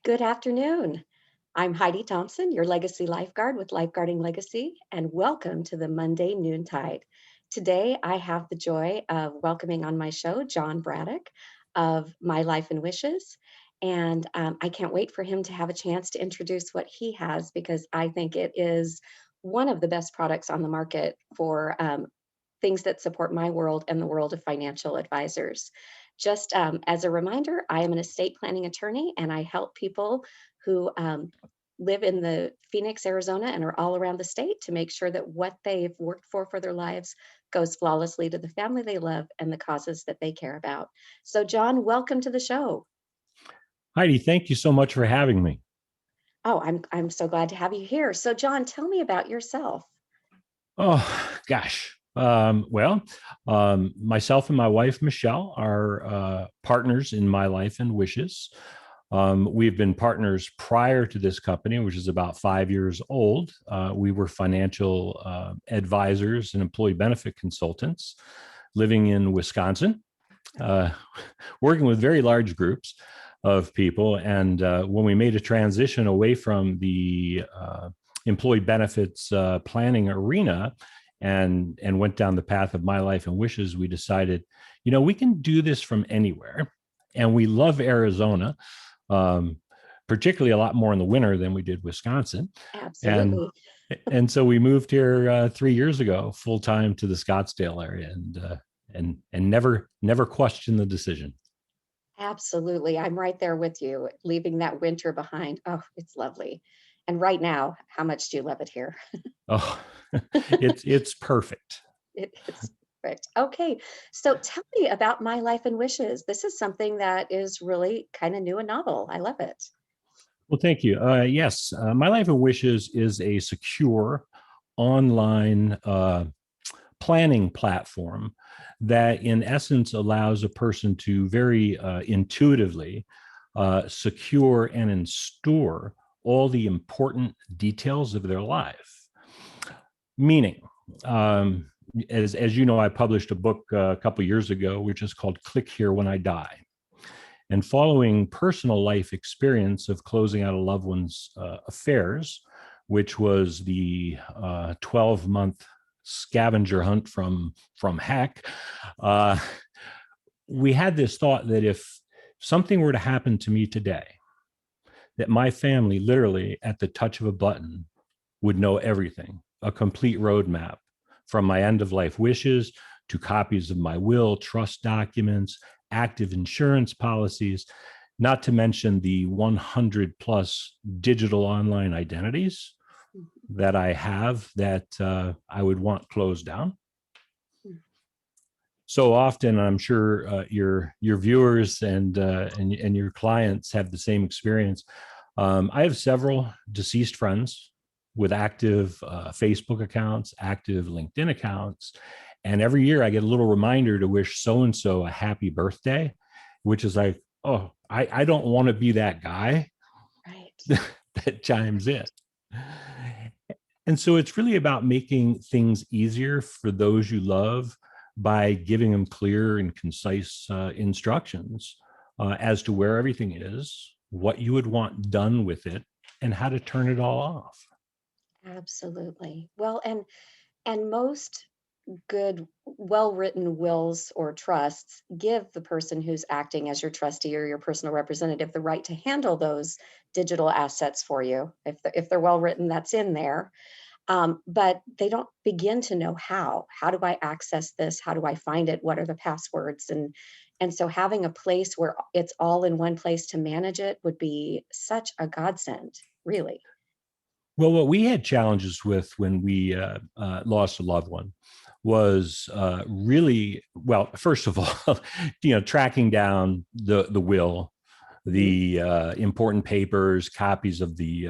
Good afternoon. I'm Heidi Thompson, your legacy lifeguard with Lifeguarding Legacy, and welcome to the Monday Noontide. Today, I have the joy of welcoming on my show John Braddock of My Life and Wishes. And I can't wait for him to have a chance to introduce what he has because I think it is one of the best products on the market for things that support my world and the world of financial advisors. Just as a reminder, I am an estate planning attorney and I help people who live in the Phoenix, Arizona, and are all around the state to make sure that what they've worked for their lives goes flawlessly to the family they love and the causes that they care about. So, John, welcome to the show. Heidi, thank you so much for having me. Oh, I'm so glad to have you here. So, John, tell me about yourself. Oh, gosh. Myself and my wife, Michelle, are partners in My Life and Wishes. We've been partners prior to this company, which is about 5 years old. We were financial advisors and employee benefit consultants living in Wisconsin, uh, working with very large groups of people. And when we made a transition away from the employee benefits planning arena and went down the path of My Life and Wishes, we decided, we can do this from anywhere. And we love Arizona, um, particularly a lot more in the winter than we did Wisconsin. And Absolutely. and so we moved here 3 years ago, full time to the Scottsdale area, and never questioned the decision. Absolutely. I'm right there with you, leaving that winter behind. Oh, it's lovely. And right now, how much do you love it here? Oh, it's perfect. It's perfect. Okay. So tell me about My Life and Wishes. This is something that is really kind of new and novel. I love it. Well, thank you. Yes, My Life and Wishes is a secure online planning platform that, in essence, allows a person to very intuitively secure and store all the important details of their life. Meaning, um, as you know, I published a book a couple years ago, which is called "Click Here When I Die." And following personal life experience of closing out a loved one's affairs, which was the 12-month scavenger hunt from heck, uh, we had this thought that if something were to happen to me today, that my family literally at the touch of a button would know everything, a complete roadmap from my end of life wishes to copies of my will, trust documents, active insurance policies, not to mention the 100 plus digital online identities that I have that I would want closed down. Mhm. So often, I'm sure your viewers and your clients have the same experience. I have several deceased friends with active Facebook accounts, active LinkedIn accounts, and every year I get a little reminder to wish so and so a happy birthday, which is like, oh, I don't want to be that guy Right. that chimes in. And so it's really about making things easier for those you love by giving them clear and concise instructions as to where everything is, what you would want done with it, and how to turn it all off. Absolutely. Well, and most good, well-written wills or trusts give the person who's acting as your trustee or your personal representative the right to handle those digital assets for you. If they're well written, that's in there. But they don't begin to know how. How do I access this? How do I find it? What are the passwords? And so having a place where it's all in one place to manage it would be such a godsend, really. Well, what we had challenges with when we lost a loved one was really, well, first of all, tracking down the will, Mhm, the important papers, copies of the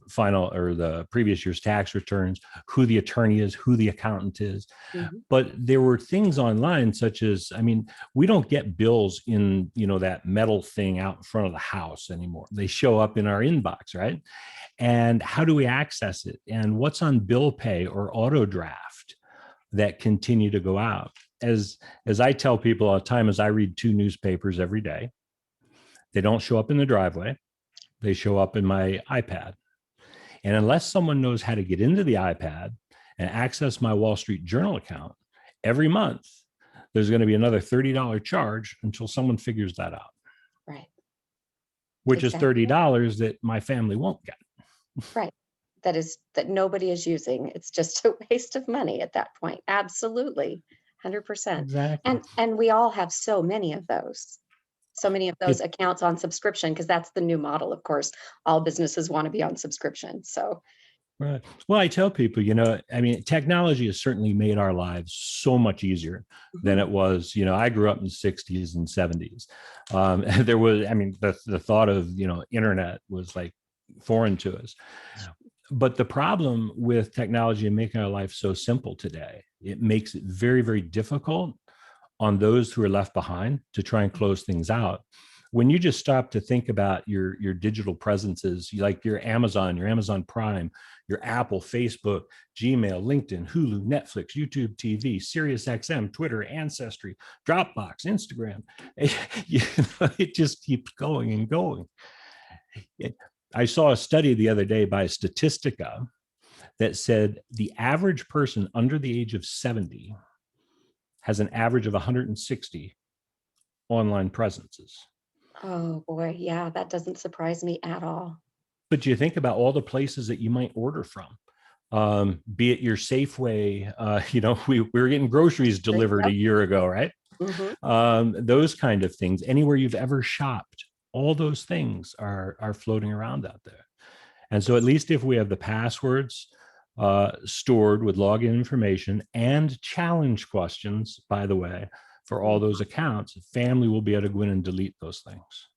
final or the previous year's tax returns, who the attorney is, who the accountant is. mhm, But there were things online such as, I mean, we don't get bills in, that metal thing out in front of the house anymore. They show up in our inbox, right? And how do we access it? And what's on bill pay or auto draft that continue to go out? As I tell people all the time, as I read two newspapers every day, they don't show up in the driveway. They show up in my iPad. And unless someone knows how to get into the iPad and access my Wall Street Journal account every month, there's going to be another $30 charge until someone figures that out, Right. which is Exactly. $30 that my family won't get. Right. That nobody is using. It's just a waste of money at that point. Absolutely. 100%. Exactly. And we all have so many of those. So many of those It, accounts on subscription because that's the new model, of course. All businesses want to be on subscription. So, right. Well, I tell people, I mean, technology has certainly made our lives so much easier than mhm, it was. I grew up in the 60s and 70s. There was, I mean, the thought of, internet was like foreign to us. But the problem with technology and making our life so simple today, it makes it very, very difficult on those who are left behind to try and close things out. When you just stop to think about your digital presences, like your Amazon Prime, your Apple, Facebook, Gmail, LinkedIn, Hulu, Netflix, YouTube TV, SiriusXM, Twitter, Ancestry, Dropbox, Instagram, it just keeps going and going. I saw a study the other day by Statistica that said the average person under the age of 70 has an average of 160 online presences. oh boy, yeah, that doesn't surprise me at all. But you think about all the places that you might order from, be it your Safeway. We were getting groceries Great. delivered a Yep. year ago, right? Hmm. Those kind of things. Anywhere you've ever shopped, all those things are floating around out there. And so, at least if we have the passwords stored with login information and challenge questions, by the way, for all those accounts, family will be able to go in and delete those things.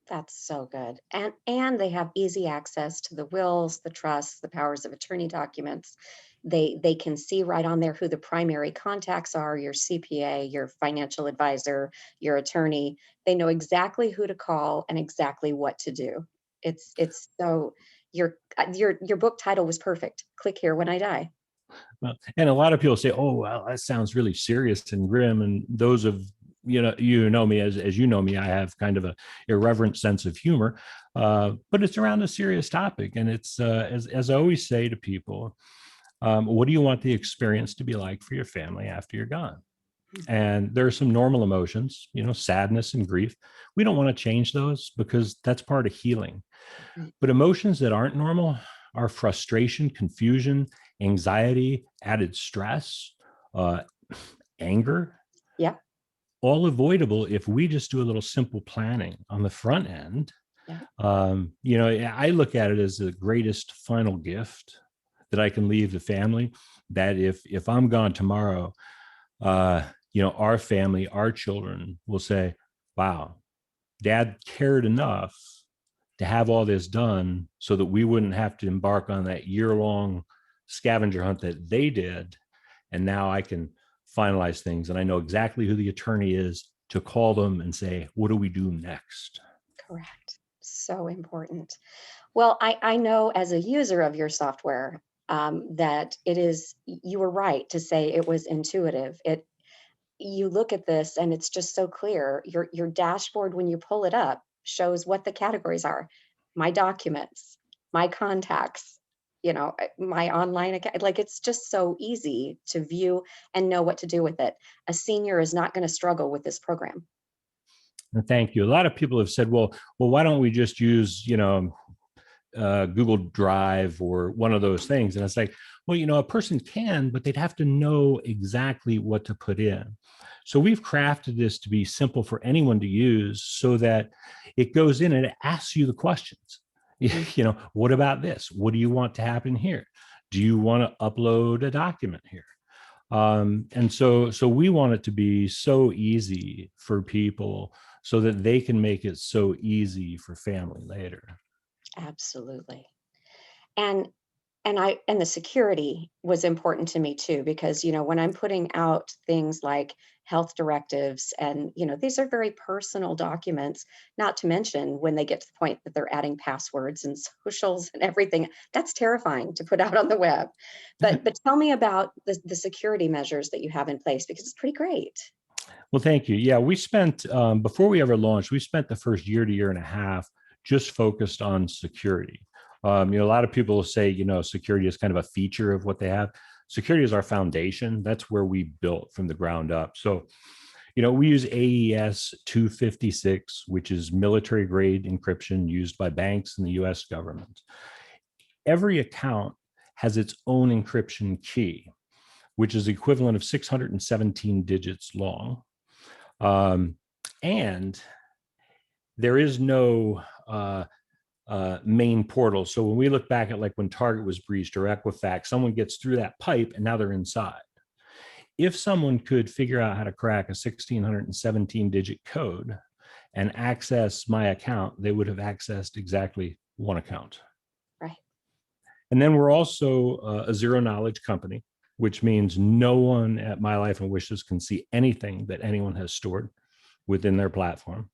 That's so good. And they have easy access to the wills, the trusts, the powers of attorney documents. They can see right on there who the primary contacts are, your CPA, your financial advisor, your attorney. They know exactly who to call and exactly what to do. It's so your book title was perfect. Click here when I die. Well, and a lot of people say, "Oh, well, that sounds really serious and grim." And those of you know me as you know me, I have kind of a irreverent sense of humor, but it's around a serious topic, and it's as I always say to people, what do you want the experience to be like for your family after you're gone? Mhm. And there are some normal emotions, sadness and grief. We don't want to change those because that's part of healing. Right. But emotions that aren't normal are frustration, confusion, anxiety, added stress, uh, anger, Yeah. all avoidable if we just do a little simple planning on the front end. Yeah. I look at it as the greatest final gift that I can leave the family. That if I'm gone tomorrow, our family, our children will say, "Wow, Dad cared enough to have all this done so that we wouldn't have to embark on that year-long scavenger hunt that they did. And now I can finalize things. And I know exactly who the attorney is to call them and say, what do we do next?" Correct. So important. Well, I know as a user of your software that you were right to say it was intuitive. You look at this and it's just so clear. Your dashboard, when you pull it up, shows what the categories are: my documents, my contacts, my online account. Like it's just so easy to view and know what to do with it. A senior is not going to struggle with this program. And thank you. A lot of people have said, well, why don't we just use, Google Drive or one of those things? And it's like, well, a person can, but they'd have to know exactly what to put in. So we've crafted this to be simple for anyone to use so that it goes in and it asks you the questions. Mm. What about this? What do you want to happen here? Do you want to upload a document here? And so we want it to be so easy for people so that they can make it so easy for family later. Absolutely. And and the security was important to me too, because when I'm putting out things like health directives, and these are very personal documents, not to mention when they get to the point that they're adding passwords and socials and everything. That's terrifying to put out on the web. But tell me about the security measures that you have in place, because it's pretty great. Well, thank you. Yeah, we spent before we ever launched, we spent the first year to year and a half just focused on security. A lot of people say, security is kind of a feature of what they have. Security is our foundation. That's where we built from the ground up. So, we use AES 256, which is military grade encryption used by banks and the US government. Every account has its own encryption key, which is the equivalent of 617 digits long. And there is no main portal. So when we look back at like when Target was breached or Equifax, someone gets through that pipe and now they're inside. If someone could figure out how to crack a 1617 digit code and access my account, they would have accessed exactly one account. Right. And then we're also a zero knowledge company, which means no one at My Life and Wishes can see anything that anyone has stored within their platform.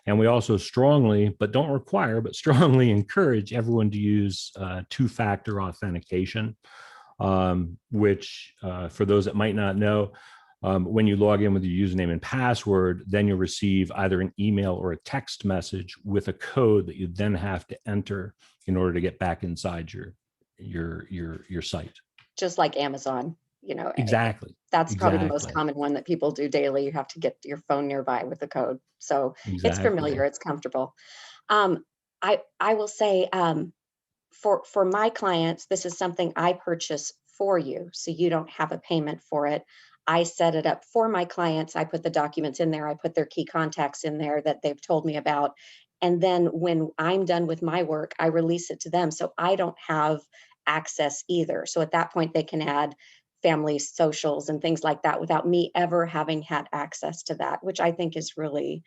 And we also strongly, but don't require, but strongly encourage everyone to use two-factor authentication, which for those that might not know, when you log in with your username and password, then you'll receive either an email or a text message with a code that you then have to enter in order to get back inside your site. Just like Amazon, Exactly. That's probably the most Exactly. common one that people do daily. You have to get your phone nearby with the code. So it's Exactly. familiar, it's comfortable. Um, I will say, for my clients, this is something I purchase for you, so you don't have a payment for it. I set it up for my clients. I put the documents in there. I put their key contacts in there that they've told me about. And then when I'm done with my work, I release it to them. So I don't have access either. So at that point, they can add family socials and things like that without me ever having had access to that, which I think is really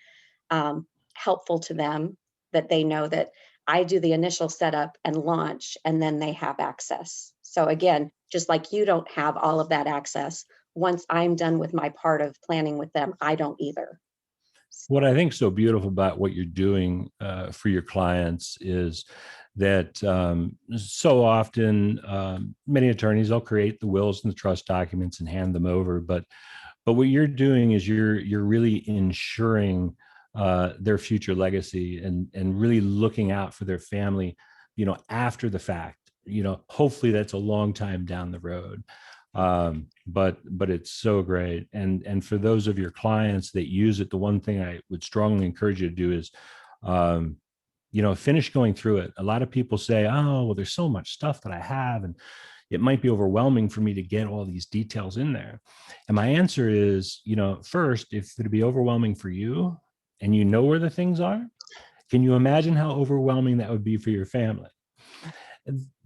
helpful to them, that they know that I do the initial setup and launch, and then they have access. So again, just like you don't have all of that access, once I'm done with my part of planning with them, I don't either. What I think is so beautiful about what you're doing for your clients is that so often many attorneys, they'll create the wills and the trust documents and hand them over, but what you're doing is you're really ensuring their future legacy and really looking out for their family, after the fact. Hopefully that's a long time down the road. But it's so great. And for those of your clients that use it, the one thing I would strongly encourage you to do is, finish going through it. A lot of people say, oh, well, there's so much stuff that I have, and it might be overwhelming for me to get all these details in there. And my answer is, first, if it'd be overwhelming for you and you know where the things are, can you imagine how overwhelming that would be for your family?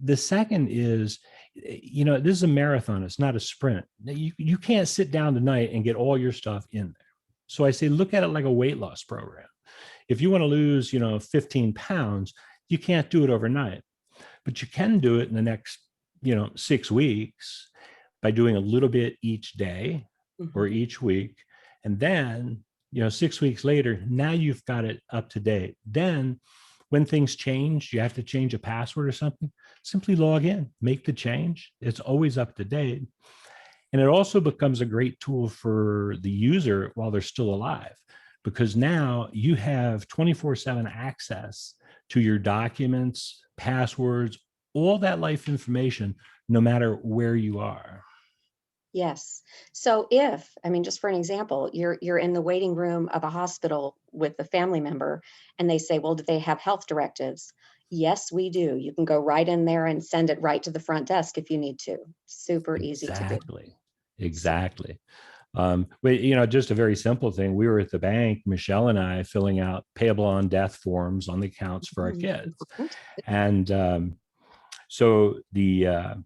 The second is, this is a marathon. It's not a sprint. You can't sit down tonight and get all your stuff in there. So I say, look at it like a weight loss program. If you want to lose, 15 pounds, you can't do it overnight, but you can do it in the next, 6 weeks by doing a little bit each day or Mhm. each week. And then, 6 weeks later, now you've got it up to date. Then when things change, you have to change a password or something, simply log in, make the change. It's always up to date. And it also becomes a great tool for the user while they're still alive, because now you have 24/7 access to your documents, passwords, all that life information, no matter where you are. Yes. So I mean, just for an example, you're in the waiting room of a hospital with a family member, and they say, well, do they have health directives? Yes, we do. You can go right in there and send it right to the front desk if you need to. Super easy to do. Exactly. So, Exactly. But just a very simple thing. We were at the bank, Michelle and I, filling out payable on death forms on the accounts for our mhm, kids, important. and so the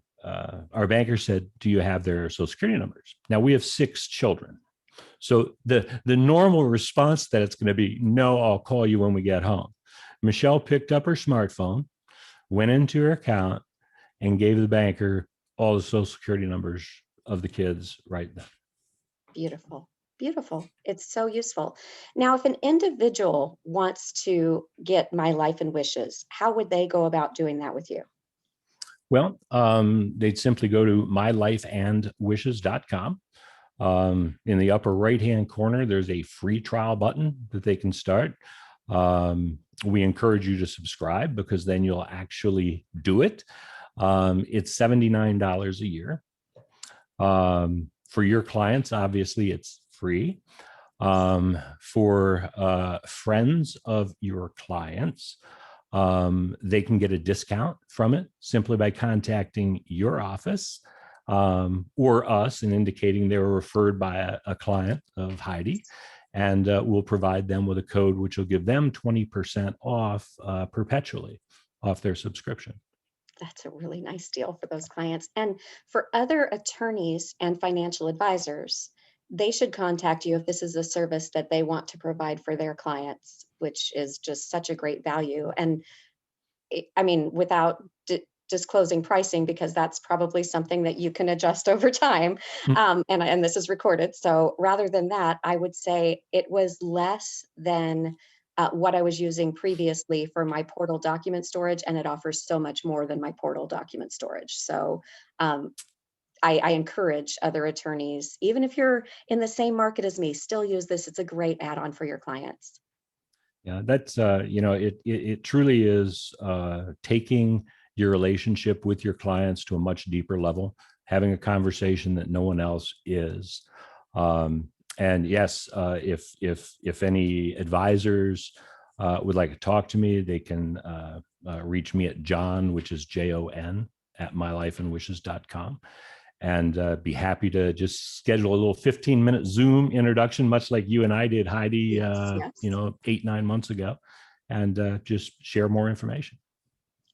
our banker said, "Do you have their social security numbers?" Now we have 6 children, so the normal response that it's going to be, "No, I'll call you when we get home." Michelle picked up her smartphone, went into her account, and gave the banker all the social security numbers of the kids right then. Beautiful. Beautiful. It's so useful. Now, if an individual wants to get my life and wishes, how would they go about doing that with you? Well, they'd simply go to mylifeandwishes.com. In the upper right hand corner, there's a free trial button that they can start. We encourage you to subscribe because then you'll actually do it. It's $79 a year. For your clients, obviously, it's free. For friends of your clients, they can get a discount from it simply by contacting your office or us and indicating they were referred by a client of Heidi. And we'll provide them with a code which will give them 20% off perpetually off their subscription. That's a really nice deal for those clients. And for other attorneys and financial advisors, they should contact you if this is a service that they want to provide for their clients, which is just such a great value. And I mean, without disclosing pricing, because that's probably something that you can adjust over time. And this is recorded. So rather than that, I would say it was less than what I was using previously for my portal document storage, and it offers so much more than my portal document storage. So um, I encourage other attorneys, even if you're in the same market as me, still use this. It's a great add-on for your clients. Yeah, that's it truly is taking your relationship with your clients to a much deeper level, having a conversation that no one else is. And yes, if any advisors would like to talk to me, they can reach me at John, which is Jon at mylifeandwishes.com, and be happy to just schedule a little 15-minute Zoom introduction, much like you and I did, Heidi, Yes, yes. 8, 9 months ago, and just share more information.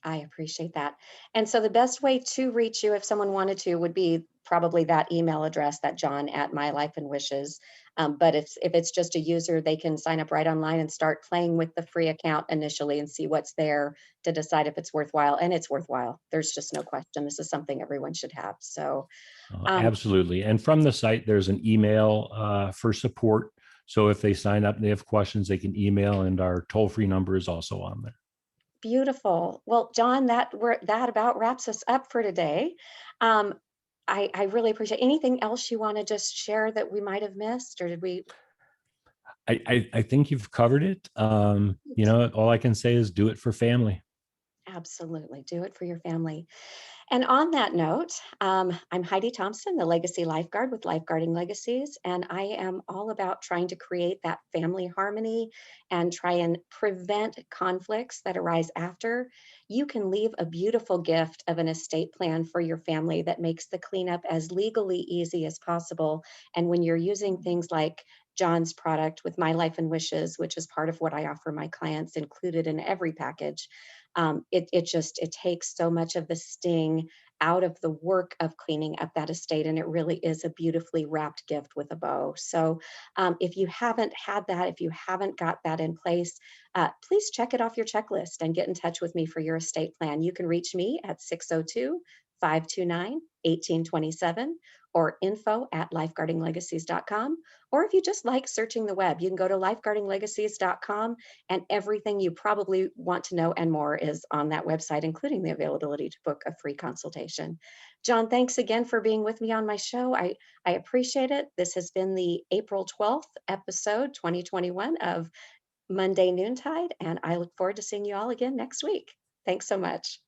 I appreciate that. And so the best way to reach you if someone wanted to would be probably that email address, that John at My Life and Wishes. But if it's just a user, they can sign up right online and start playing with the free account initially and see what's there to decide if it's worthwhile. And it's worthwhile. There's just no question. This is something everyone should have. So um, Absolutely. And from the site, there's an email for support. So if they sign up and they have questions, they can email, and our toll-free number is also on there. Beautiful. Well, John, that about wraps us up for today. Um, I really appreciate anything else you want to just share that we might have missed, or did we? I think you've covered it. All I can say is do it for family. Absolutely. Do it for your family. And on that note, I'm Heidi Thompson, the Legacy Lifeguard with Lifeguarding Legacies, and I am all about trying to create that family harmony and try and prevent conflicts that arise after. You can leave a beautiful gift of an estate plan for your family that makes the cleanup as legally easy as possible. And when you're using things like John's product with My Life and Wishes, which is part of what I offer my clients included in every package, it takes so much of the sting out of the work of cleaning up that estate, and it really is a beautifully wrapped gift with a bow. So if you haven't had that, if you haven't got that in place, please check it off your checklist and get in touch with me for your estate plan. You can reach me at 602-529-1827 or info@lifeguardinglegacies.com. Or if you just like searching the web, you can go to lifeguardinglegacies.com, and everything you probably want to know and more is on that website, including the availability to book a free consultation. John, thanks again for being with me on my show. I appreciate it. This has been the April 12th episode, 2021 of Monday Noontide, and I look forward to seeing you all again next week. Thanks so much.